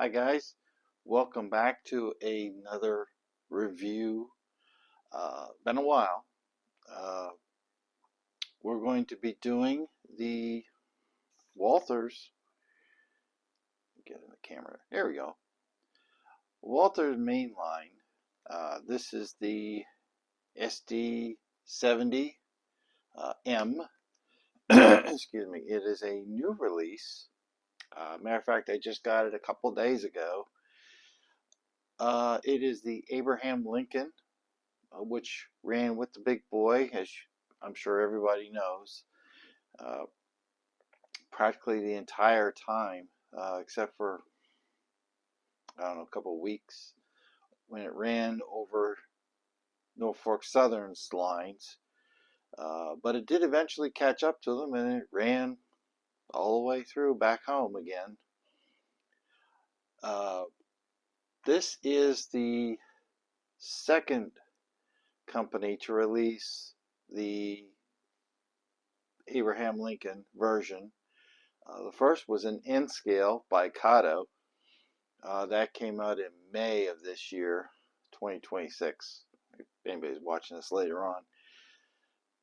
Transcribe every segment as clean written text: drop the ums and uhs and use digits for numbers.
Hi guys, welcome back to another review. Been a while. Uh, we're going to be doing the Walthers. Get in the camera. There we go. Walthers mainline. This is the sd70m. Excuse me. It is a new release. Matter of fact, I just got it a couple days ago. It is the Abraham Lincoln, which ran with the big boy, as I'm sure everybody knows, uh, practically the entire time, except for, I don't know, a couple of weeks when it ran over Norfolk Southern's lines. But it did eventually catch up to them, and it ran all the way through back home again. This is the second company to release the Abraham Lincoln version. The first was an N scale by Kato. That came out in May of this year, 2026. If anybody's watching this later on.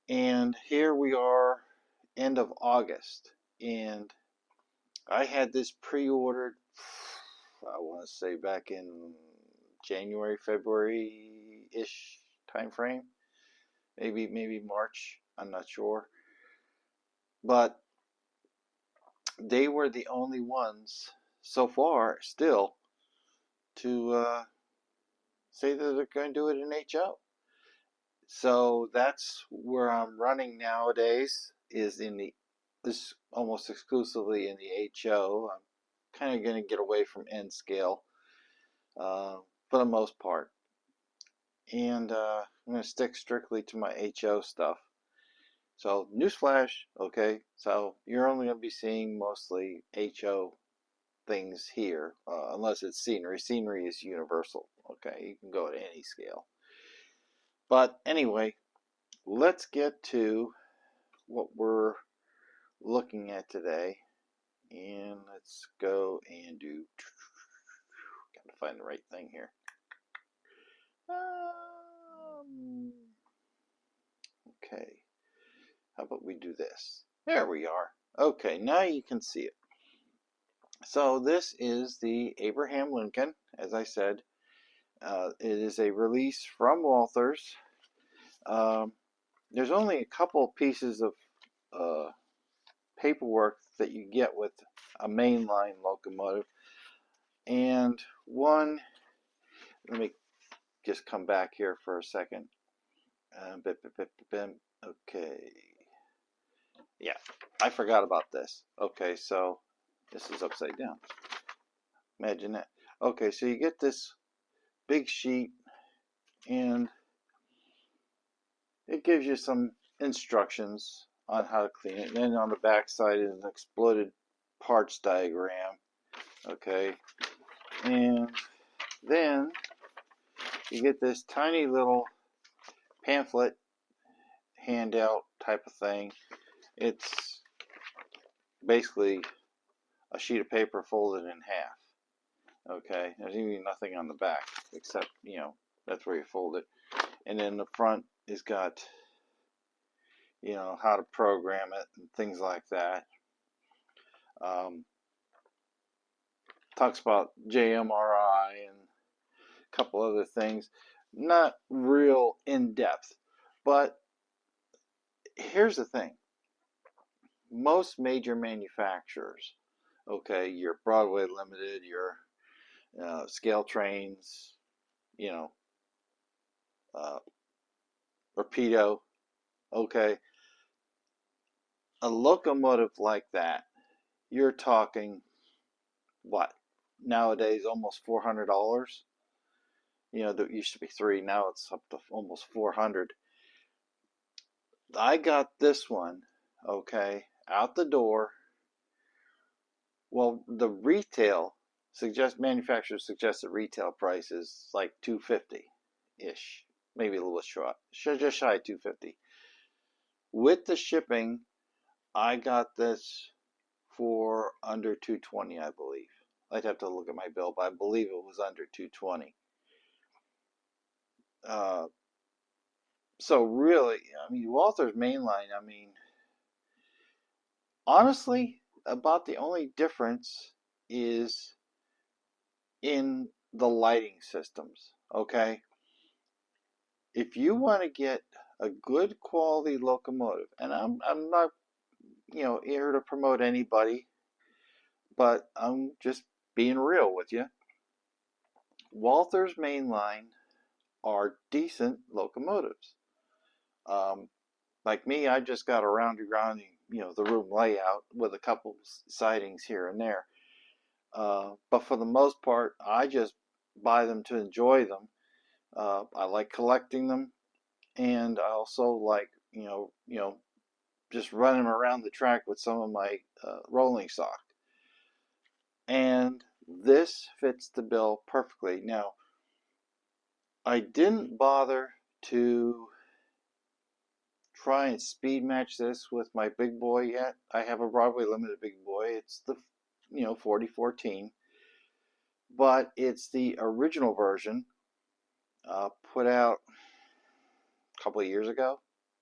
And here we are, end of August. And I had this pre-ordered, I want to say back in January, February-ish time frame. Maybe March, I'm not sure. But they were the only ones so far still to say that they're going to do it in HO. So that's where I'm running nowadays, is this almost exclusively in the HO. I'm kind of going to get away from N scale for the most part. And I'm going to stick strictly to my HO stuff. So newsflash, okay, so you're only going to be seeing mostly HO things here, unless it's scenery. Scenery is universal, okay, you can go to any scale. But anyway, let's get to what we're looking at today, and let's go and do, gotta find the right thing here. Okay, how about we do this? There we are. Okay, now you can see it. So this is the Abraham Lincoln, as I said. It is a release from Walthers. There's only a couple pieces of paperwork that you get with a mainline locomotive. And one, let me just come back here for a second. Okay. Yeah, I forgot about this. Okay, so this is upside down. Imagine that. Okay, so you get this big sheet, and it gives you some instructions on how to clean it. And then on the back side is an exploded parts diagram. Okay, and then you get this tiny little pamphlet handout type of thing. It's basically a sheet of paper folded in half. Okay, there's even nothing on the back except, that's where you fold it. And then the front is got, how to program it and things like that. Talks about JMRI and a couple other things. Not real in depth, but here's the thing. Most major manufacturers, okay, your Broadway Limited, your scale trains, Rapido, okay, a locomotive like that, you're talking what nowadays almost $400. There used to be $3, now it's up to almost $400. I got this one, okay, out the door. Well, the manufacturer suggests the retail price is like $250-ish, maybe a little short, just shy of $250. With the shipping, I got this for under $220, I believe. I'd have to look at my bill, but I believe it was under 220. So really, I mean, Walthers mainline, I mean, honestly, about the only difference is in the lighting systems, okay? If you want to get a good quality locomotive, and I'm not, here to promote anybody, but I'm just being real with you. Walthers mainline are decent locomotives. Like me, I just got a rounded around, the room layout with a couple sidings here and there. But for the most part, I just buy them to enjoy them. I like collecting them, and I also like, just running around the track with some of my rolling stock. And this fits the bill perfectly. Now, I didn't bother to try and speed match this with my big boy yet. I have a Broadway Limited big boy. It's the 4014, but it's the original version, put out a couple of years ago,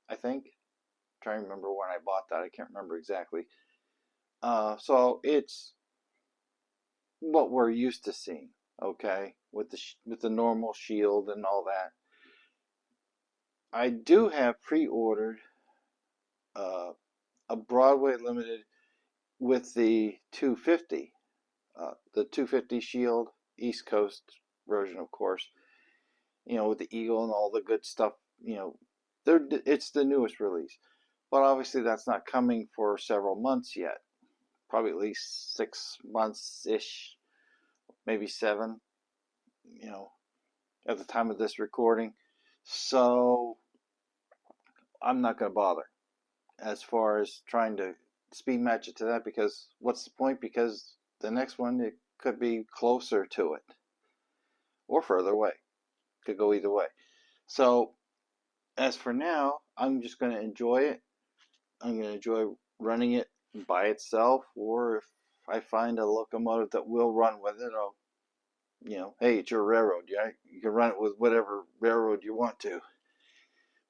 I think. I'm trying to remember when I bought that. I can't remember exactly. So it's what we're used to seeing, okay, with the normal shield and all that. I do have pre-ordered a Broadway Limited with the 250, the 250 Shield East Coast version, of course. With the eagle and all the good stuff. It's the newest release, but obviously that's not coming for several months yet. Probably at least 6 months ish, maybe 7. At the time of this recording. So I'm not going to bother as far as trying to speed match it to that, because what's the point? Because the next one, it could be closer to it or further away. Could go either way. So as for now, I'm just going to enjoy it. I'm going to enjoy running it by itself, or if I find a locomotive that will run with it, I'll, hey, it's your railroad. Yeah, you can run it with whatever railroad you want to.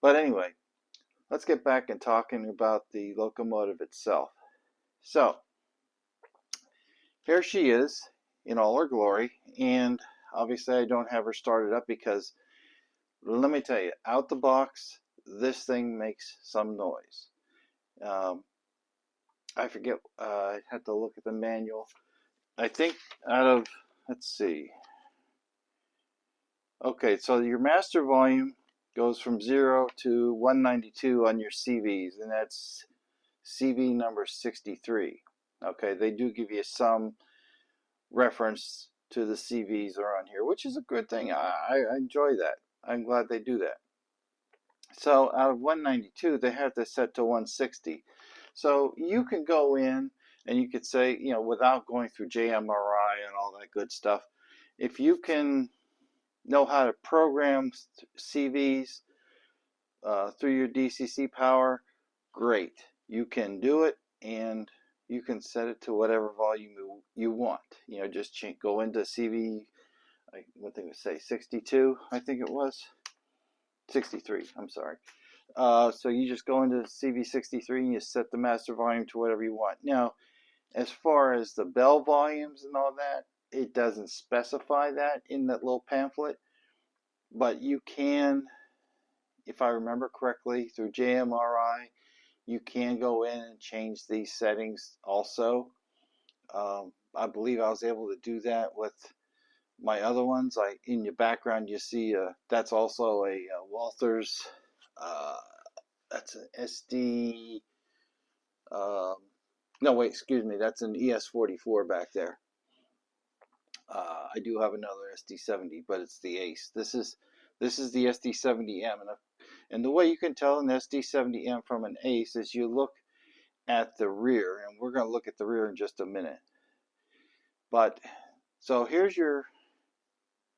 But anyway, let's get back and talking about the locomotive itself. So here she is in all her glory, and obviously I don't have her started up because, let me tell you, out the box, this thing makes some noise. I forget, I had to look at the manual. I think out of, let's see. Okay, so your master volume goes from 0 to 192 on your CVs, and that's CV number 63. Okay, they do give you some reference to the CVs are on here, which is a good thing. I enjoy that. I'm glad they do that. So out of 192, they have this set to 160. So you can go in and you could say, without going through JMRI and all that good stuff, if you can know how to program CVs through your DCC power, great. You can do it, and you can set it to whatever volume you want. Just go into CV, what they would say, 62, I think it was. 63, I'm sorry. So you just go into CV63 and you set the master volume to whatever you want. Now, as far as the bell volumes and all that, it doesn't specify that in that little pamphlet, but you can, if I remember correctly, through JMRI, you can go in and change these settings also. I believe I was able to do that with my other ones. In your background, you see that's also a Walthers. That's an SD. No, wait, excuse me. That's an ES44 back there. I do have another SD70, but it's the Ace. This is the SD70M, and the way you can tell an SD70M from an Ace is you look at the rear, and we're going to look at the rear in just a minute. But so here's your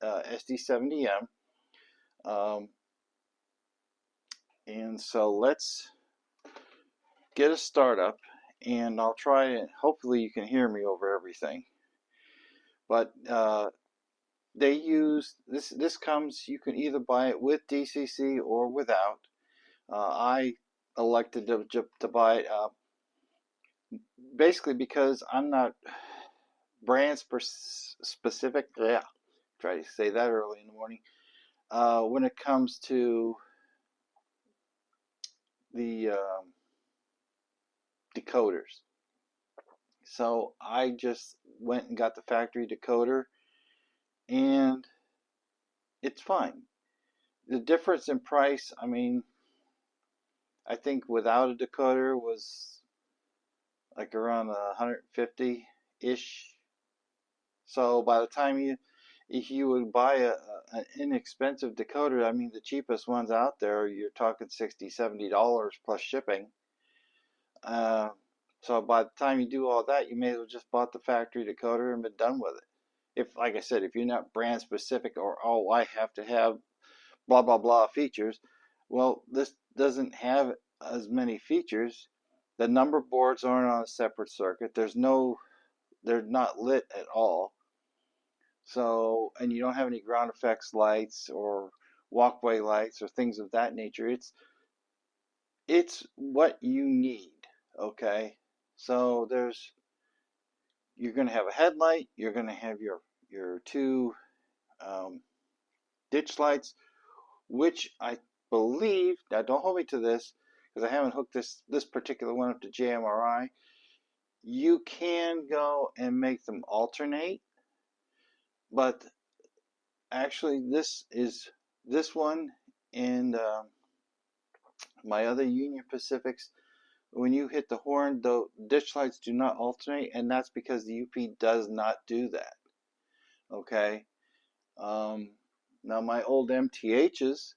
SD70M, and so let's get a startup, and I'll try it. Hopefully you can hear me over everything. But they use this. This comes. You can either buy it with DCC or without. I elected to buy it basically because I'm not brand specific. Yeah, try to say that early in the morning. When it comes to the decoders. So I just went and got the factory decoder, and it's fine. The difference in price, I mean, I think without a decoder was like around 150-ish. So by the time if you would buy an inexpensive decoder, I mean, the cheapest ones out there, you're talking $60, $70 plus shipping. So by the time you do all that, you may as well just bought the factory decoder and been done with it. If, like I said, if you're not brand specific or, oh, I have to have blah, blah, blah features, well, this doesn't have as many features. The number boards aren't on a separate circuit. They're not lit at all. So, and you don't have any ground effects lights or walkway lights or things of that nature. It's what you need, okay? So you're going to have a headlight, you're going to have your two ditch lights, which I believe, now don't hold me to this because I haven't hooked this particular one up to JMRI. You can go and make them alternate, but actually this one and my other Union Pacifics, when you hit the horn, the ditch lights do not alternate, and that's because the UP does not do that. Okay. Now my old MTHs,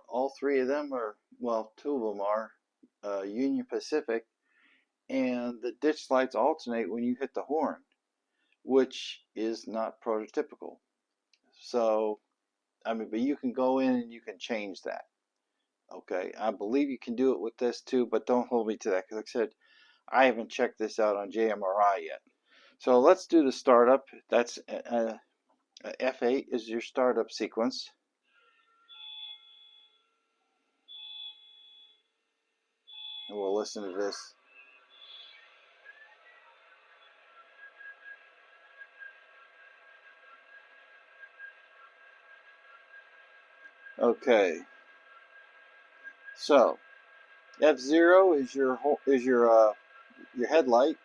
all three of them are, well, two of them are Union Pacific, and the ditch lights alternate when you hit the horn, which is not prototypical. So, I mean, but you can go in and you can change that. Okay, I believe you can do it with this too, but don't hold me to that because, like I said, I haven't checked this out on JMRI yet. So let's do the startup. That's F8 is your startup sequence. And we'll listen to this. Okay. So F0 is your headlight,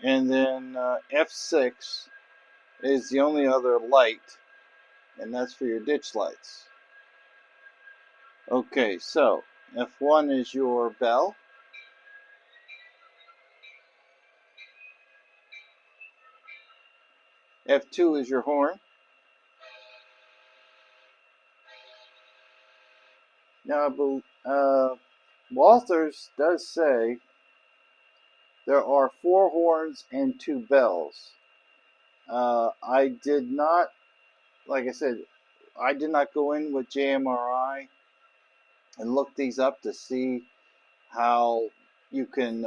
and then F6 is the only other light, and that's for your ditch lights. Okay, so F1 is your bell. F2 is your horn. Now, Walthers does say there are 4 horns and 2 bells. I did not, like I said, I did not go in with JMRI and look these up to see how you can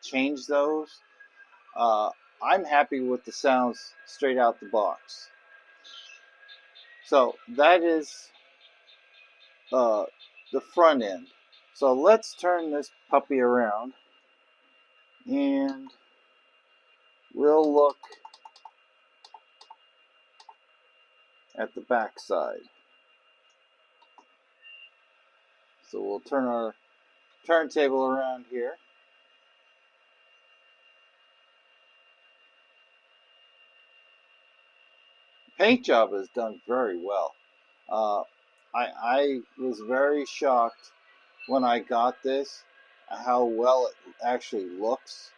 change those. I'm happy with the sounds straight out the box. So that is the front end. So let's turn this puppy around and we'll look at the back side. So we'll turn our turntable around here. The paint job is done very well. I was very shocked when I got this how well it actually looks.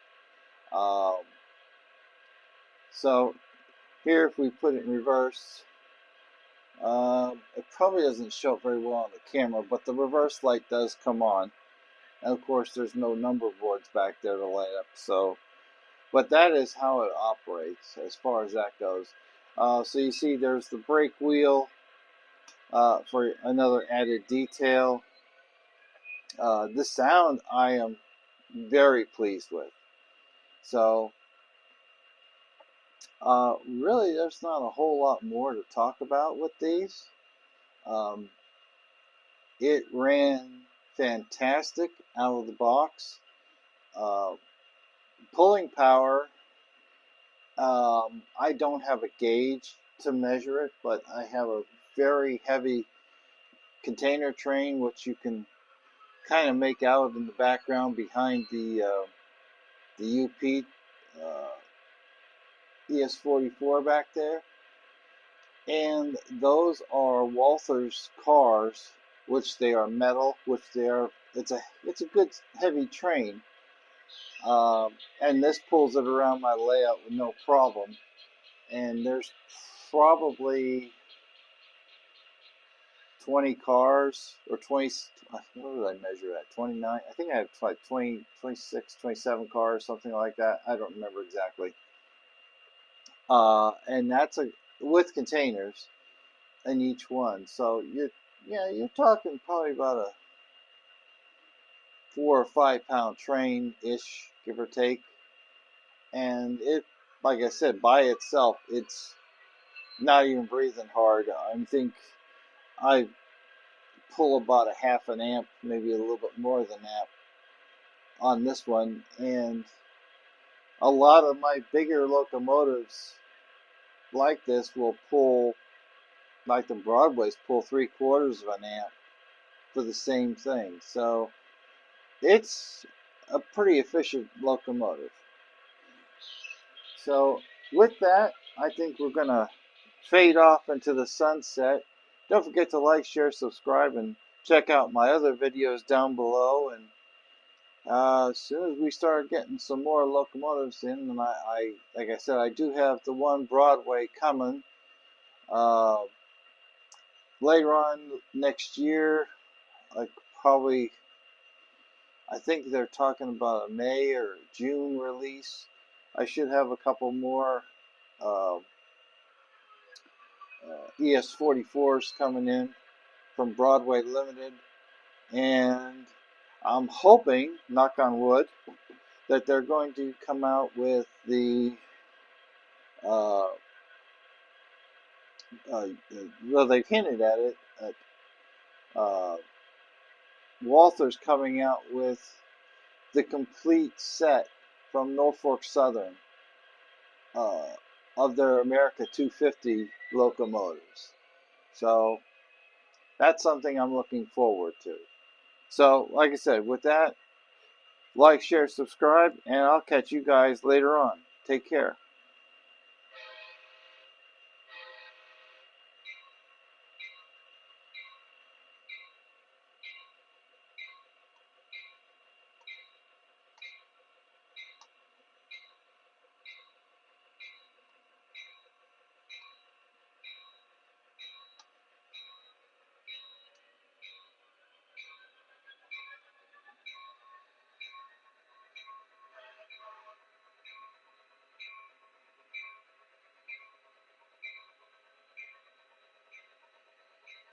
So here, if we put it in reverse, it probably doesn't show up very well on the camera, but the reverse light does come on. And of course, there's no number boards back there to light up. So, but that is how it operates as far as that goes. So you see, there's the brake wheel for another added detail. The sound I am very pleased with. So Really, there's not a whole lot more to talk about with these. Um, it ran fantastic out of the box. Uh, Pulling power, I don't have a gauge to measure it, but I have a very heavy container train, which you can kind of make out in the background behind the UP ES44 back there. And those are Walthers cars, which they are metal, which they are. It's a good heavy train, and this pulls it around my layout with no problem. And there's probably 20 cars or 20. What did I measure at? 29. I think I have like 20, 26, 27 cars, something like that. I don't remember exactly. And that's with containers in each one. So you're talking probably about a 4 or 5 pound train ish, give or take. And it, like I said, by itself, it's not even breathing hard. I think I pull about a half an amp, maybe a little bit more than that on this one. And a lot of my bigger locomotives like this will pull, like the Broadways, pull 3/4 of an amp for the same thing. So it's a pretty efficient locomotive. So with that, I think we're going to fade off into the sunset. Don't forget to like, share, subscribe, and check out my other videos down below. And as soon as we start getting some more locomotives in, and like I said, I do have the one Broadway coming later on next year. Like probably, I think they're talking about a May or June release. I should have a couple more ES44s coming in from Broadway Limited, and I'm hoping, knock on wood, that they're going to come out with the uh, well, they've hinted at it. Uh, Walthers coming out with the complete set from Norfolk Southern of their America 250 locomotives. So that's something I'm looking forward to. So, like I said, with that, like, share, subscribe, and I'll catch you guys later on. Take care.